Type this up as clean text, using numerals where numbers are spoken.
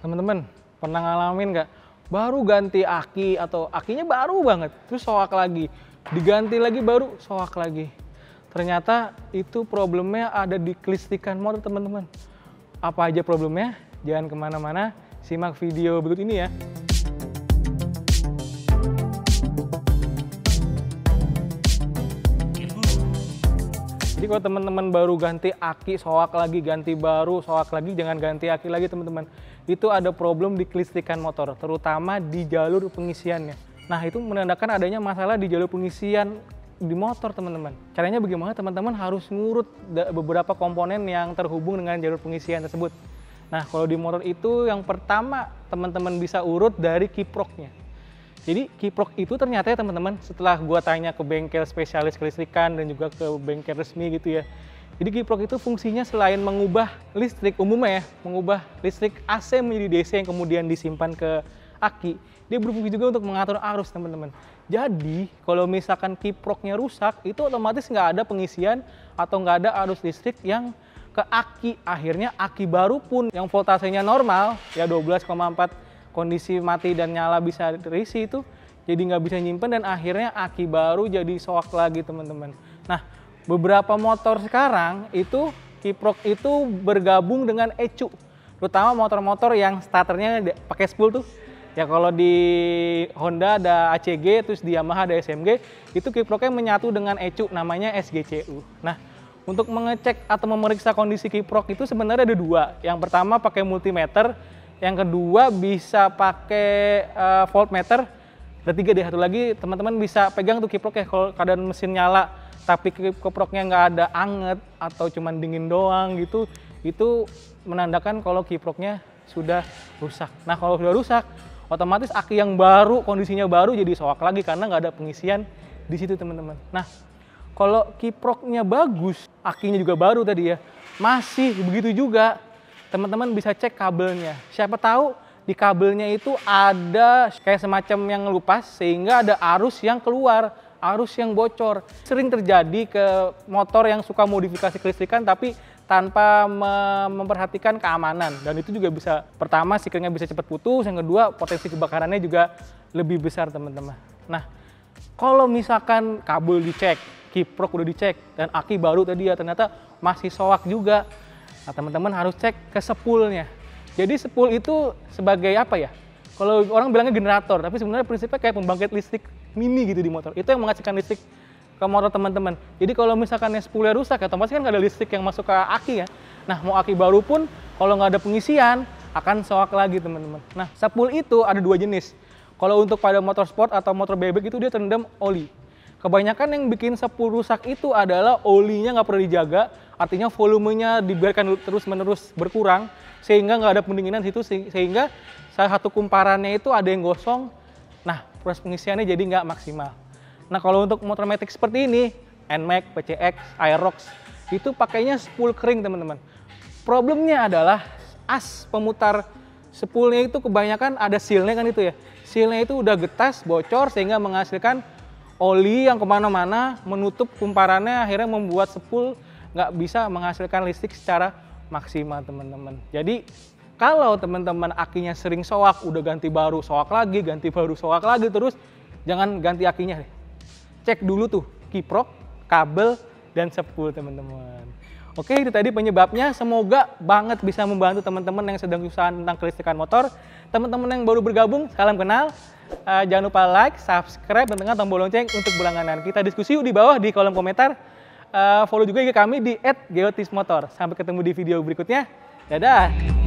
Teman-teman, pernah ngalamin nggak? Baru ganti aki atau akinya baru banget, terus soak lagi. Diganti lagi baru soak lagi. Ternyata itu problemnya ada di kelistrikan motor, teman-teman. Apa aja problemnya? Jangan kemana-mana, simak video berikut ini ya. Jadi kalau teman-teman baru ganti aki, soak lagi, ganti baru, soak lagi, jangan ganti aki lagi teman-teman. Itu ada problem di kelistrikan motor, terutama di jalur pengisiannya. Nah itu menandakan adanya masalah di jalur pengisian di motor teman-teman. Caranya bagaimana? Teman-teman harus ngurut beberapa komponen yang terhubung dengan jalur pengisian tersebut. Nah kalau di motor itu yang pertama teman-teman bisa urut dari kiproknya. Jadi kiprok itu ternyata ya teman-teman, setelah gua tanya ke bengkel spesialis kelistrikan dan juga ke bengkel resmi gitu ya. Jadi kiprok itu fungsinya selain mengubah listrik umumnya ya, mengubah listrik AC menjadi DC yang kemudian disimpan ke aki, dia berfungsi juga untuk mengatur arus teman-teman. Jadi kalau misalkan kiproknya rusak, itu otomatis nggak ada pengisian atau nggak ada arus listrik yang ke aki. Akhirnya aki baru pun yang voltasenya normal ya 12,4 kondisi mati dan nyala bisa terisi itu jadi nggak bisa nyimpen dan akhirnya aki baru jadi soak lagi teman-teman. Nah beberapa motor sekarang itu kiprok itu bergabung dengan ECU, terutama motor-motor yang starternya pakai spool tuh ya. Kalau di Honda ada ACG, terus di Yamaha ada SMG, itu kiproknya menyatu dengan ECU namanya SGCU. Nah untuk mengecek atau memeriksa kondisi kiprok itu sebenarnya ada dua. Yang pertama pakai multimeter, yang kedua bisa pakai voltmeter. Ada tiga deh, satu lagi teman-teman bisa pegang tuh kiproknya kalau keadaan mesin nyala tapi kiproknya nggak ada anget atau cuman dingin doang gitu, itu menandakan kalau kiproknya sudah rusak. Nah kalau sudah rusak otomatis aki yang baru kondisinya baru jadi soak lagi karena nggak ada pengisian di situ teman-teman. Nah kalau kiproknya bagus, akinya juga baru tadi ya, masih begitu juga, teman-teman bisa cek kabelnya. Siapa tahu di kabelnya itu ada kayak semacam yang ngelupas sehingga ada arus yang keluar, arus yang bocor. Sering terjadi ke motor yang suka modifikasi kelistrikan tapi tanpa memperhatikan keamanan. Dan itu juga bisa, pertama sikringnya bisa cepat putus, yang kedua potensi kebakarannya juga lebih besar teman-teman. Nah kalau misalkan kabel dicek, kiprok udah dicek, dan aki baru tadi ya ternyata masih soak juga, nah, teman-teman harus cek ke spoolnya. Jadi spool itu sebagai apa ya? Kalau orang bilangnya generator, tapi sebenarnya prinsipnya kayak pembangkit listrik mini gitu di motor. Itu yang menghasilkan listrik ke motor teman-teman. Jadi kalau misalkan spoolnya rusak, ya otomatis kan nggak ada listrik yang masuk ke aki ya. Nah mau aki baru pun kalau nggak ada pengisian akan soak lagi teman-teman. Nah spool itu ada dua jenis. Kalau untuk pada motor sport atau motor bebek itu dia terendam oli. Kebanyakan yang bikin spool rusak itu adalah olinya nggak pernah dijaga, artinya volumenya dibiarkan terus-menerus berkurang, sehingga nggak ada pendinginan situ, sehingga salah satu kumparannya itu ada yang gosong, nah proses pengisiannya jadi nggak maksimal. Nah kalau untuk motor matic seperti ini, NMAX, PCX, Aerox, itu pakainya spool kering teman-teman. Problemnya adalah as pemutar spoolnya itu kebanyakan ada sealnya kan itu ya. Sealnya itu udah getas, bocor, sehingga menghasilkan oli yang kemana-mana, menutup kumparannya, akhirnya membuat spool nggak bisa menghasilkan listrik secara maksimal teman-teman. Jadi kalau teman-teman akinya sering soak, udah ganti baru soak lagi, ganti baru soak lagi terus, jangan ganti akinya deh. Cek dulu tuh kiprok, kabel, dan spool teman-teman. Oke, itu tadi penyebabnya. Semoga banget bisa membantu teman-teman yang sedang usaha tentang kelistrikan motor. Teman-teman yang baru bergabung, salam kenal. Jangan lupa like, subscribe, dan tekan tombol lonceng untuk berlangganan. Kita diskusi di bawah di kolom komentar. Follow juga IG kami di @geotismotor. Sampai ketemu di video berikutnya. Dadah!